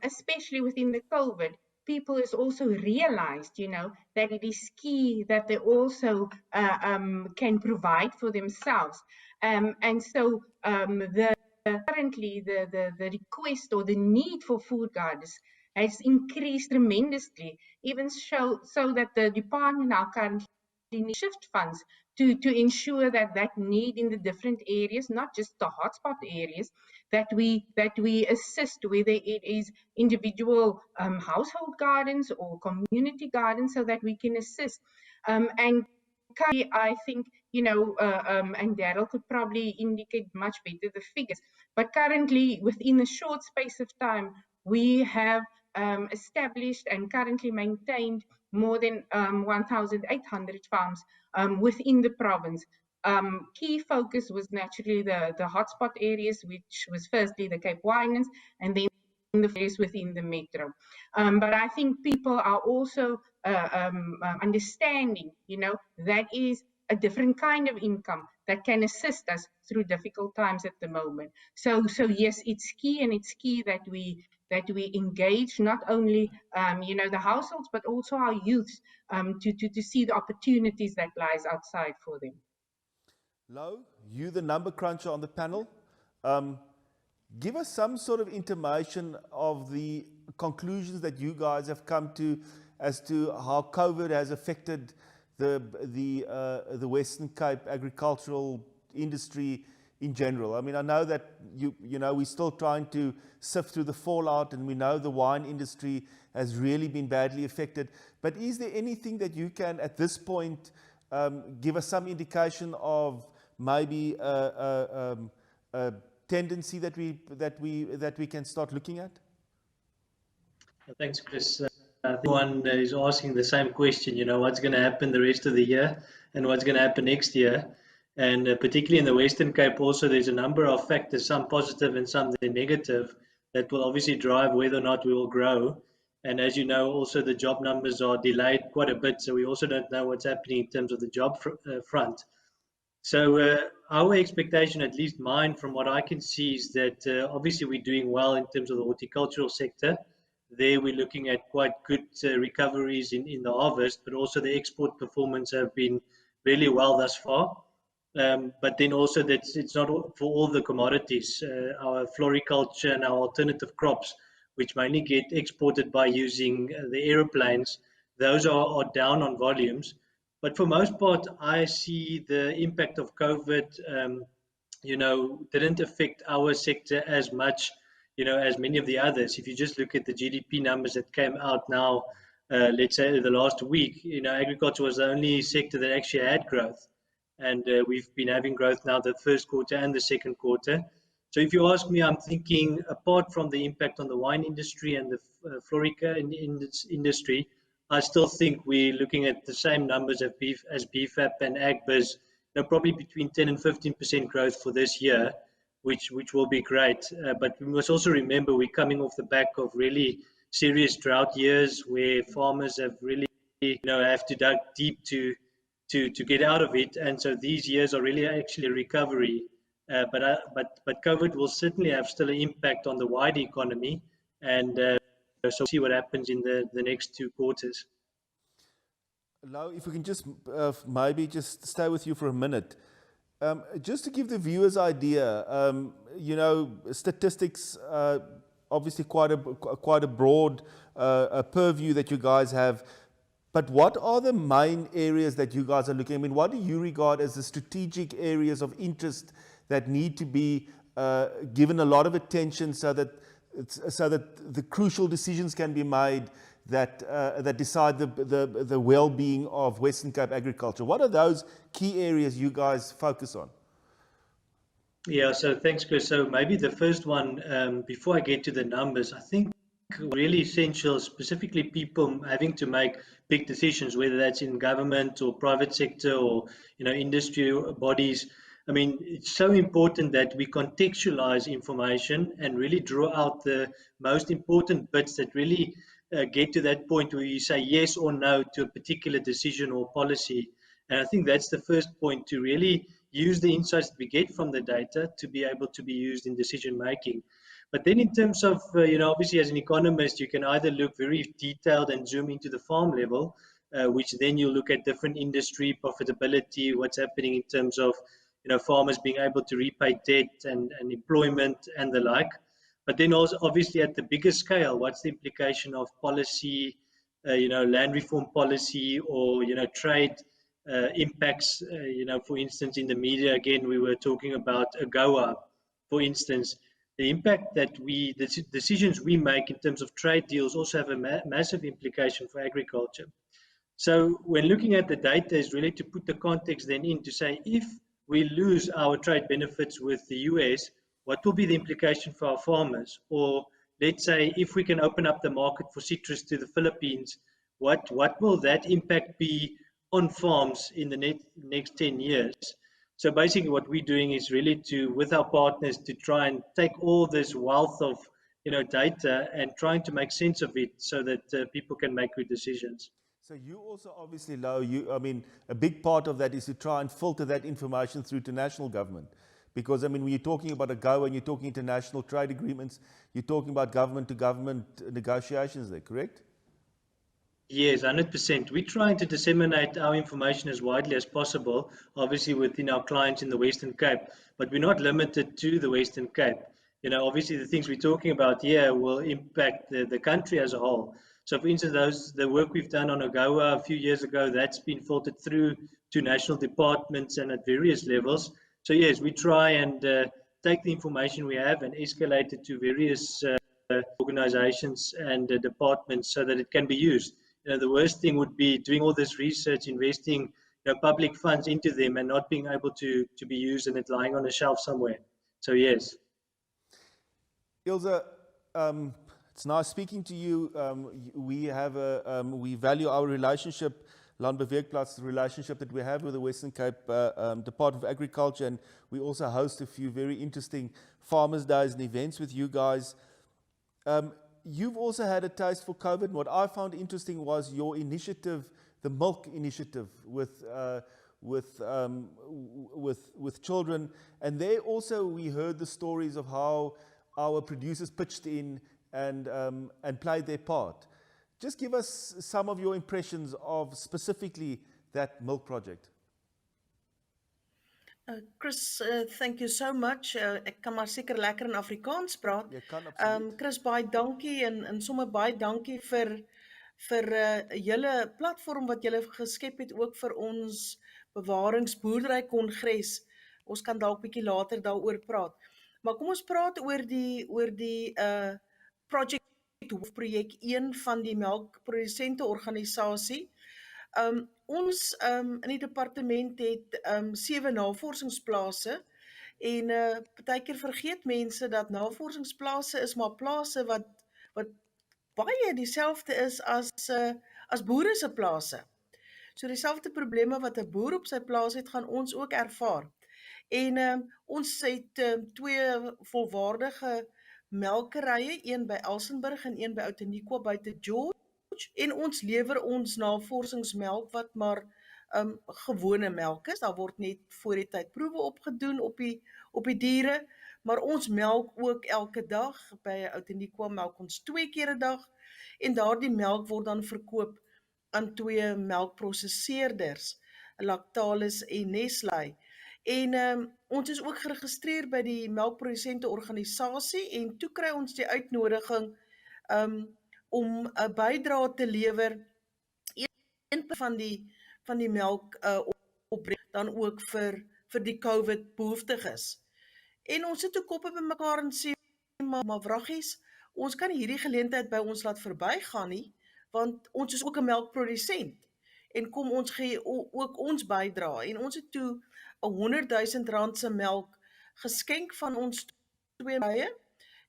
especially within the COVID, people has also realized, that it is key that they also can provide for themselves. And so currently the request or the need for food gardens has increased tremendously, even so that the department now currently shift funds to ensure that need in the different areas, not just the hotspot areas, that we assist, whether it is individual household gardens or community gardens, so that we can assist. And currently, I think, and Daryl could probably indicate much better the figures, but currently within a short space of time, we have established and currently maintained more than 1,800 farms within the province. Key focus was naturally the hotspot areas, which was firstly the Cape Winelands, and then the areas within the metro. But I think people are also understanding, that is a different kind of income that can assist us through difficult times at the moment. So yes, it's key, and it's key that we engage not only the households, but also our youths to see the opportunities that lies outside for them. Lau, you the number cruncher on the panel, give us some sort of intimation of the conclusions that you guys have come to as to how COVID has affected the Western Cape agricultural industry in general. I mean, I know that we're still trying to sift through the fallout, and we know the wine industry has really been badly affected. But is there anything that you can, at this point, give us some indication of maybe a tendency that we can start looking at? Thanks, Chris. Everyone is asking the same question, what's going to happen the rest of the year and what's going to happen next year. And particularly in the Western Cape also, there's a number of factors, some positive and some negative, that will obviously drive whether or not we will grow. And as you know, also the job numbers are delayed quite a bit, so we also don't know what's happening in terms of the job front. So our expectation, at least mine, from what I can see, is that obviously we're doing well in terms of the horticultural sector. There we're looking at quite good recoveries in the harvest, but also the export performance have been really well thus far. But then also that it's not for all the commodities. Our floriculture and our alternative crops, which mainly get exported by using the aeroplanes, those are down on volumes. But for most part, I see the impact of COVID, didn't affect our sector as much, as many of the others. If you just look at the GDP numbers that came out now, let's say the last week, agriculture was the only sector that actually had growth. And we've been having growth now the first quarter and the second quarter. So if you ask me, I'm thinking apart from the impact on the wine industry and the florica industry, I still think we're looking at the same numbers as BFAP and AgBiz, probably between 10 and 15% growth for this year, which will be great. But we must also remember we're coming off the back of really serious drought years where farmers have really, have to dig deep to get out of it. And so these years are really actually a recovery. But COVID will certainly have still an impact on the wider economy. And so we'll see what happens in the next 2 quarters. Lau, if we can just maybe just stay with you for a minute. Just to give the viewers idea, statistics, obviously quite a broad purview that you guys have. But what are the main areas that you guys are looking at? I mean, what do you regard as the strategic areas of interest that need to be given a lot of attention so that the crucial decisions can be made that decide the well-being of Western Cape agriculture? What are those key areas you guys focus on? Yeah, so thanks, Chris. So maybe the first one, before I get to the numbers, I think really essential, specifically people having to make big decisions, whether that's in government or private sector or industry bodies. I mean, it's so important that we contextualize information and really draw out the most important bits that really get to that point where you say yes or no to a particular decision or policy. And I think that's the first point, to really use the insights that we get from the data to be able to be used in decision making. But then in terms of, obviously as an economist, you can either look very detailed and zoom into the farm level, which then you look at different industry profitability, what's happening in terms of, farmers being able to repay debt and employment and the like. But then also obviously at the bigger scale, what's the implication of policy, land reform policy or, trade impacts, for instance, in the media, again, we were talking about AGOA, for instance. The impact that the decisions we make in terms of trade deals also have a massive implication for agriculture. So when looking at the data is really to put the context then in to say, if we lose our trade benefits with the US, what will be the implication for our farmers? Or let's say if we can open up the market for citrus to the Philippines, what will that impact be on farms in the next 10 years? So basically what we're doing is really with our partners, to try and take all this wealth of data and trying to make sense of it so that people can make good decisions. So you also obviously, Lau, a big part of that is to try and filter that information through to national government. Because, when you're talking about AGOA and you're talking international trade agreements, you're talking about government-to-government negotiations there, correct? Yes, 100%. We're trying to disseminate our information as widely as possible, obviously within our clients in the Western Cape, but we're not limited to the Western Cape. Obviously the things we're talking about here will impact the country as a whole. So for instance, the work we've done on AGOA a few years ago, that's been filtered through to national departments and at various levels. So yes, we try and take the information we have and escalate it to various organizations and departments so that it can be used. The worst thing would be doing all this research, investing public funds into them and not being able to be used and it lying on a shelf somewhere. So yes. Ilse, it's nice speaking to you. We value our relationship, Landbou Weekblad's relationship that we have with the Western Cape Department of Agriculture, and we also host a few very interesting farmers' days and events with you guys. You've also had a taste for COVID, and what I found interesting was your initiative, the milk initiative with children, and there also we heard the stories of how our producers pitched in and played their part. Just give us some of your impressions of specifically that milk project. Chris, thank you so much. Ek kan maar seker lekker in Afrikaans praat. Jy kan absoluut. Chris, baie dankie en sommer baie dankie vir julle platform wat julle geskep het ook vir ons bewaringsboerdery kongres. Ons kan dalk bietjie later daaroor praat. Maar kom ons praat oor die projek 1 van die melkprodusente organisasie. Ons in die departement het 7 navorsingsplase en partykeer vergeet mense dat navorsingsplase is maar plase wat baie dieselfde is as boere se plase. So dieselfde probleme wat 'n boer op sy plaas het, gaan ons ook ervaar. En ons het 2 volwaardige melkerye, een by Elsenburg en een by Outeniqua buite George. En ons lewer ons navorsingsmelk wat maar gewone melk is. Daar word net voor die tyd proewe opgedoen op die diere, maar ons melk ook elke dag. By Outeniqua melk ons 2 keer 'n dag en daardie melk word dan verkoop aan 2 melkprosesseerders, Lactalis en Nestlé. En ons is ook geregistreer by die melkprodusente organisasie en toe kry ons die uitnodiging om 'n bydrae te lewer, een van die melk opbreng dan ook vir die COVID behoeftiges. En ons sit toe koppe bymekaar en sê, maar wraggies, ons kan nie hierdie geleentheid by ons laat verbygaan nie, want ons is ook 'n melkprodusent. En kom ons gee ook ons bydrae. En ons het toe 'n R100,000 se melk geskenk van ons 2 bye.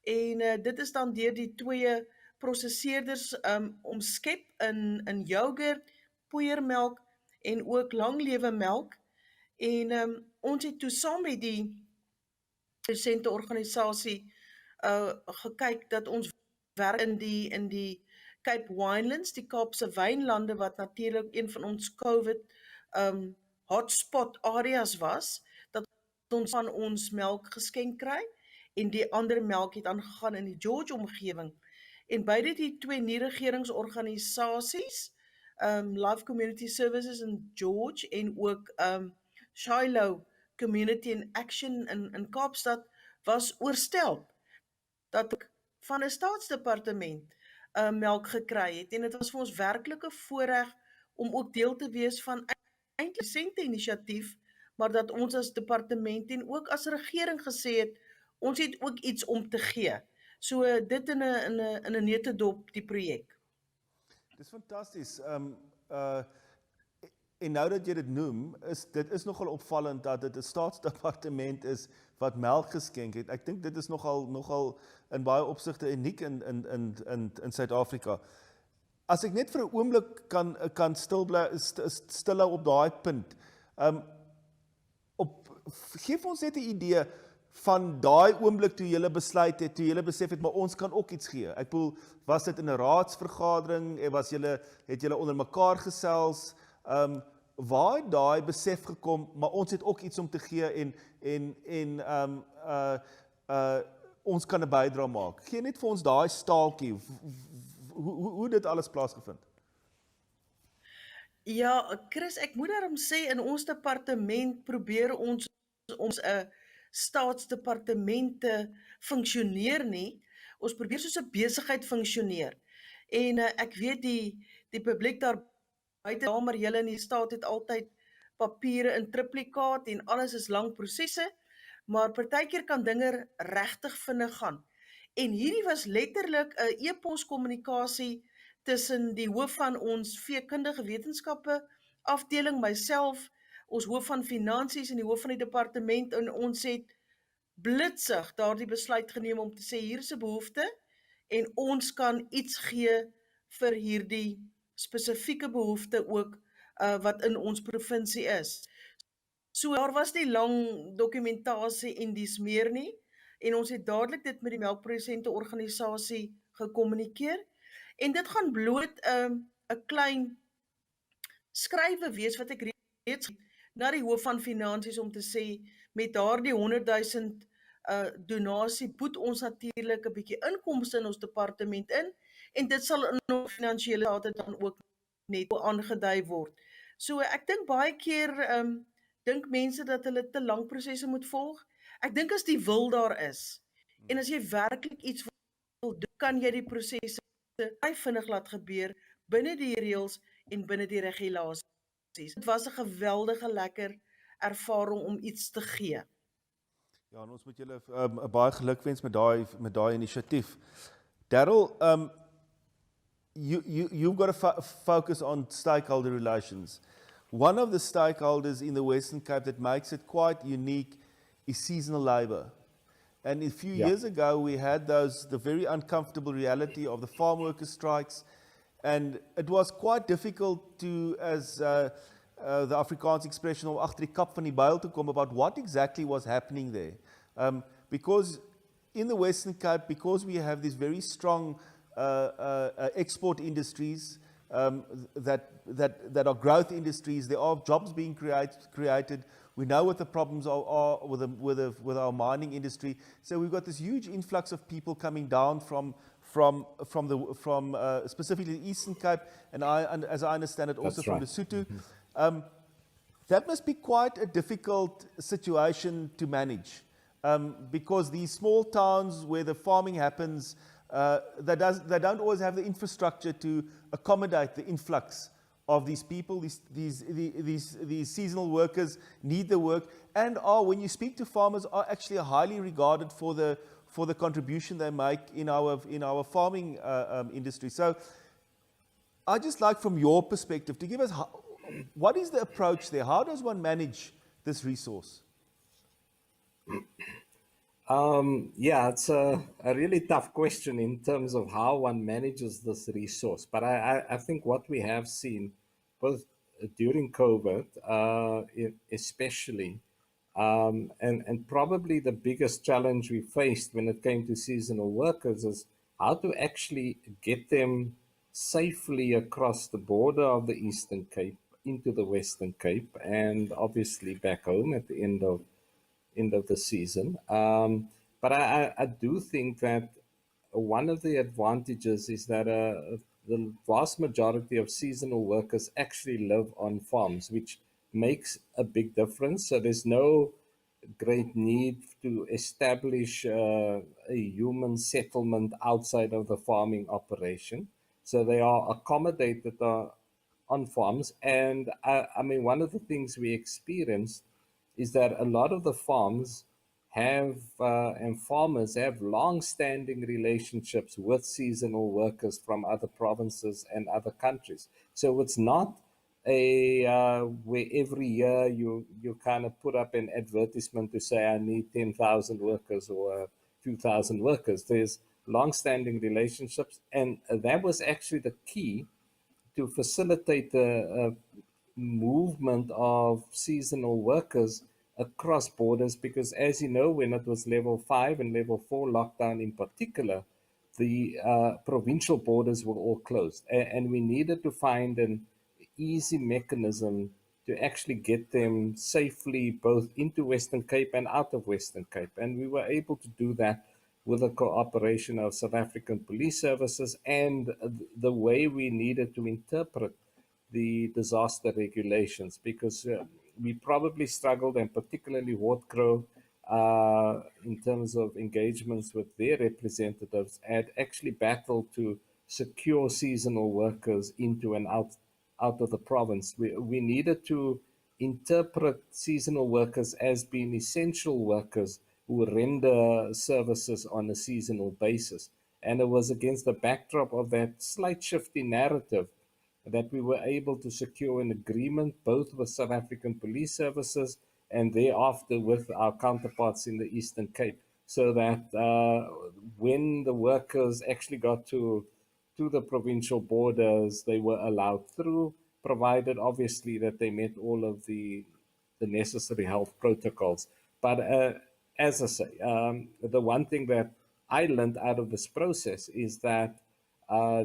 En dit is dan deur die 2 prosesseerders omskep in yoghurt, poeiermelk en ook langlewe melk. En ons het toe saam met die produsente organisasie gekyk dat ons werk in die Cape Winelands, die Kaapse wynlande wat natuurlik een van ons COVID hotspot areas was, dat ons van ons melk geskenk kry en die ander melk het aangegaan in die George omgewing. En beide die 2 nie-regeringsorganisasies, Life Community Services in George en ook Shiloh Community in Action in Kaapstad, was oorstel dat ek van 'n staatsdepartement melk gekry het. En dit was vir ons werklike voorreg om ook deel te wees van eintlik 'n sente inisiatief, maar dat ons as departement en ook as regering gesê het, ons het ook iets om te gee. So dit in 'n neutedop die projek. Dis fantasties. En nou dat jy dit noem, dit is nogal opvallend dat dit 'n staatsdepartement is wat melk geskenk het. Ek dink dit is nogal in baie opsigte uniek in Suid-Afrika. As ek net vir 'n oomblik kan stilhou op daai punt. Geef ons net 'n idee van daai oomblik toe julle besluit het, toe julle besef het, maar ons kan ook iets gee. Ek bedoel, was dit in 'n raadsvergadering, het julle onder mekaar gesels, waar het daai besef gekom, maar ons het ook iets om te gee en ons kan 'n bydrae maak. Gee net vir ons daai staaltjie, hoe dit alles plaasgevind. Ja, Chris, ek moet daarom sê, in ons departement probeer ons 'n staatsdepartement te funksioneer nie. Ons probeer soos 'n besigheid funksioneer. En ek weet die publiek daar buite, maar julle in die staat het altyd papiere in triplikaat en alles is lang prosesse, maar partykeer kan dinge regtig vinnig gaan. En hierdie was letterlik 'n e-pos kommunikasie tussen die hoof van ons veekundige wetenskappe afdeling, myself, ons hoof van finansies en die hoof van die departement, en ons het blitsig daardie besluit geneem om te sê, hier is 'n behoefte en ons kan iets gee vir hierdie spesifieke behoefte ook wat in ons provinsie is. So daar was nie lang dokumentasie en dies meer nie, en ons het dadelik dit met die melkprodusente organisasie gekommunikeer, en dit gaan bloot 'n klein skrywe wees wat ek reeds na die hoof van finansies om te sê, met daardie 100,000 donasie boet ons natuurlik 'n bietjie inkomste in ons departement in, en dit sal in ons finansiële state dan ook net aangedui word. So ek dink baie keer dink mense dat hulle te lank prosesse moet volg. Ek dink as die wil daar is en as jy werklik iets wil doen, kan jy die prosesse baie vinnig laat gebeur binne die reëls en binne die regulasies. Dit was 'n geweldige lekker ervaring om iets te gee. Ja, en ons moet julle baie gelukwens met daai inisiatief. Daryl, you've got to focus on stakeholder relations. One of the stakeholders in the Western Cape that makes it quite unique is seasonal labor. And a few years ago, we had the very uncomfortable reality of the farm workers' strikes. And it was quite difficult to, as the Afrikaans expression, om agter die kap van die byl te kom about what exactly was happening there. Because in the Western Cape, because we have these very strong export industries that are growth industries, there are jobs being created. We know what the problems are with our mining industry. So we've got this huge influx of people coming down from specifically the Eastern Cape, and as I understand it, also from Lesotho. That must be quite a difficult situation to manage, because these small towns where the farming happens, they don't always have the infrastructure to accommodate the influx of these people. These seasonal workers need the work, and when you speak to farmers, are actually highly regarded for the contribution they make in our farming industry. So I'd just like, from your perspective, to give us what is the approach there? How does one manage this resource? It's a really tough question in terms of how one manages this resource. But I think what we have seen, both during COVID, especially, and probably the biggest challenge we faced when it came to seasonal workers, is how to actually get them safely across the border of the Eastern Cape into the Western Cape, and obviously back home at the end of the season. But I do think that one of the advantages is that the vast majority of seasonal workers actually live on farms, which makes a big difference. So there's no great need to establish a human settlement outside of the farming operation. So they are accommodated on farms. And I mean, one of the things we experienced is that a lot of the farms have and farmers have long-standing relationships with seasonal workers from other provinces and other countries. So it's not where every year you kind of put up an advertisement to say, I need 10,000 workers or 2,000 workers. There's long-standing relationships, and that was actually the key to facilitate the movement of seasonal workers across borders, because as you know, when it was level 5 and level 4 lockdown in particular, the provincial borders were all closed, and we needed to find an easy mechanism to actually get them safely both into Western Cape and out of Western Cape. And we were able to do that with the cooperation of South African police services and the way we needed to interpret the disaster regulations, because we probably struggled, and particularly Watercrow, in terms of engagements with their representatives, had actually battled to secure seasonal workers into and out of the province. We needed to interpret seasonal workers as being essential workers who render services on a seasonal basis. And it was against the backdrop of that slight shift in narrative that we were able to secure an agreement both with South African police services and thereafter with our counterparts in the Eastern Cape, so that when the workers actually got to the provincial borders, they were allowed through, provided obviously that they met all of the necessary health protocols. But as I say, the one thing that I learned out of this process is that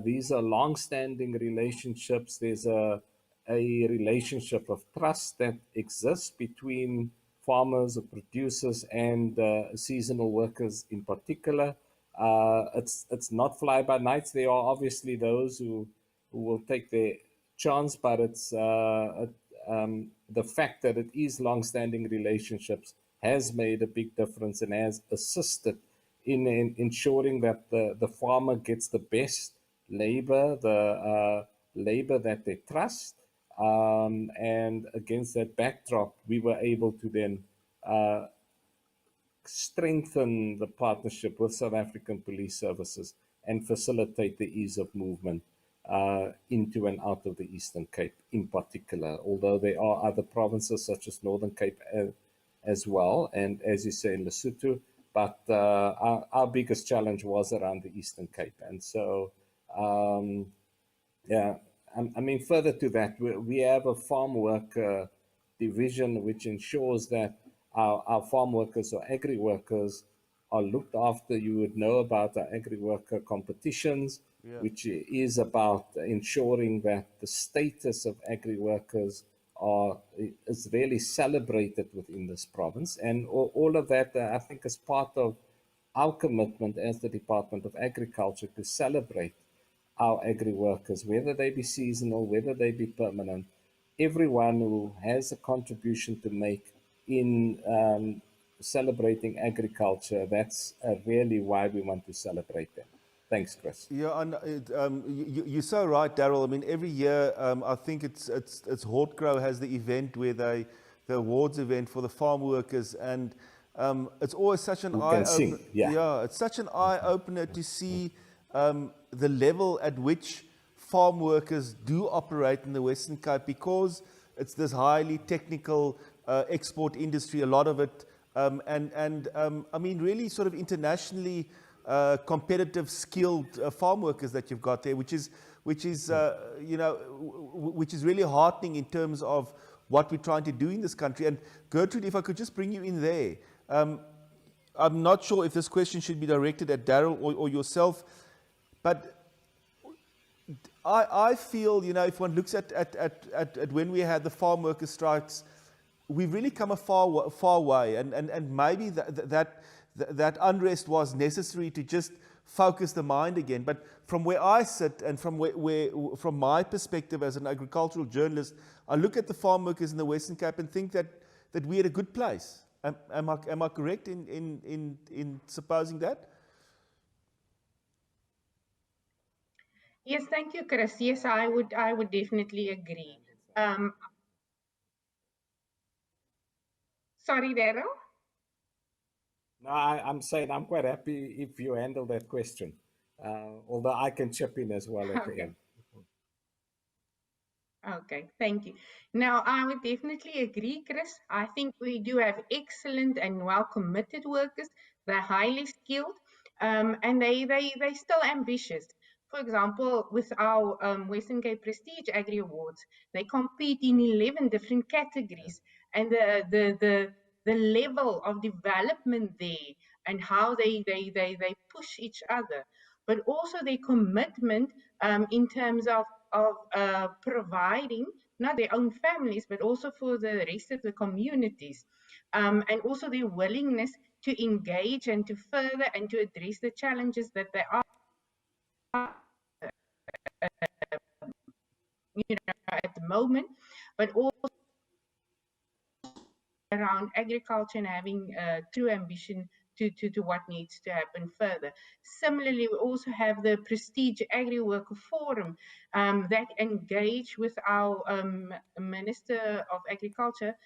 these are long-standing relationships. There's a relationship of trust that exists between farmers or producers and seasonal workers in particular. It's not fly-by-nights. There are obviously those who will take their chance, but it's the the fact that it is long-standing relationships has made a big difference and has assisted in ensuring that the farmer gets the best labor, the labor that they trust. And against that backdrop, we were able to then strengthen the partnership with South African Police Services and facilitate the ease of movement into and out of the Eastern Cape in particular, although there are other provinces such as Northern Cape as well, and as you say, Lesotho, but our biggest challenge was around the Eastern Cape. And so, yeah, I mean, further to that, we have a farm worker division which ensures that our farm workers or agri workers are looked after. You would know about the agri worker competitions, which is about ensuring that the status of agri workers is really celebrated within this province. And all of that, I think, is part of our commitment as the Department of Agriculture to celebrate our agri workers, whether they be seasonal, whether they be permanent, everyone who has a contribution to make in celebrating agriculture. That's really why we want to celebrate them. Thanks, Chris. Yeah, and you're so right, Daryl. I mean, every year, I think it's Hortgrow has the event where the awards event for the farm workers, and it's always such an eye-opener. Yeah, it's such an eye-opener to see the level at which farm workers do operate in the Western Cape, because it's this highly technical export industry, a lot of it, and I mean, really sort of internationally competitive, skilled farm workers that you've got there, which is you know, which is really heartening in terms of what we're trying to do in this country. And Gertrude, if I could just bring you in there, I'm not sure if this question should be directed at Daryl or yourself, but I feel, you know, if one looks at when we had the farm worker strikes, we've really come a far way, and maybe that unrest was necessary to just focus the mind again. But from where I sit, and from from my perspective as an agricultural journalist, I look at the farm workers in the Western Cape and think that we're at a good place. Am I correct in supposing that? Yes, thank you, Chris. Yes, I would definitely agree. Sorry, Daryl? No, I'm saying I'm quite happy if you handle that question, although I can chip in as well at the end. Okay, thank you. Now, I would definitely agree, Chris. I think we do have excellent and well-committed workers. They're highly skilled, and they're still ambitious. For example, with our Western Cape Prestige Agri Awards, they compete in 11 different categories, and the level of development there and how they push each other, but also their commitment in terms of providing not their own families, but also for the rest of the communities, and also their willingness to engage and to further and to address the challenges that they are, at the moment, but also around agriculture and having true ambition to what needs to happen further. Similarly, we also have the Prestige Agri Worker Forum that engage with our Minister of Agriculture,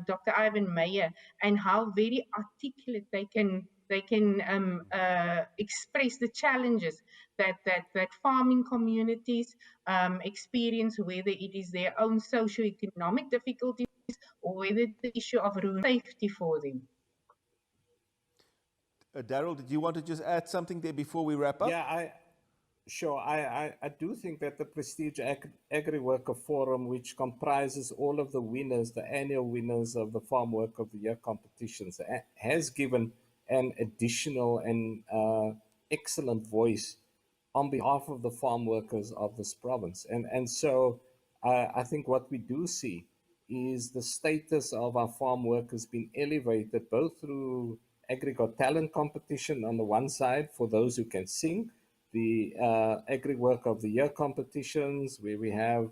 Dr. Ivan Meyer, and how very articulate they can express the challenges that farming communities experience, whether it is their own socio-economic difficulties or whether the issue of rural safety for them. Daryl, did you want to just add something there before we wrap up? Yeah, sure. I do think that the Prestige Agri Worker Forum, which comprises all of the winners, the annual winners of the Farm Work of the Year competitions, has given an additional and excellent voice on behalf of the farm workers of this province. And so I think what we do see is the status of our farm workers being elevated both through Agri-Got Talent competition on the one side for those who can sing, the Agri Work of the Year competitions where we have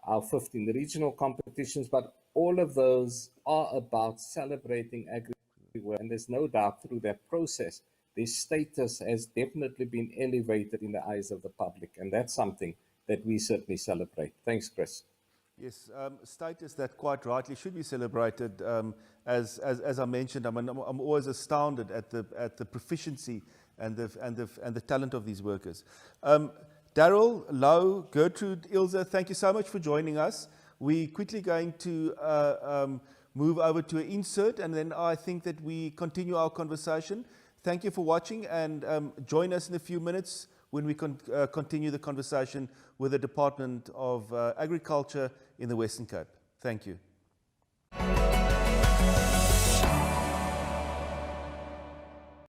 our 15 regional competitions, but all of those are about celebrating agri-work. And there's no doubt through that process, their status has definitely been elevated in the eyes of the public. And that's something that we certainly celebrate. Thanks, Chris. Yes, status that quite rightly should be celebrated. As I mentioned, I'm always astounded at the proficiency and the talent of these workers. Daryl, Lau, Gertrude, Ilse, thank you so much for joining us. We're quickly going to move over to an insert, and then I think that we continue our conversation. Thank you for watching, and join us in a few minutes when we continue the conversation with the Department of Agriculture in the Western Cape. Thank you.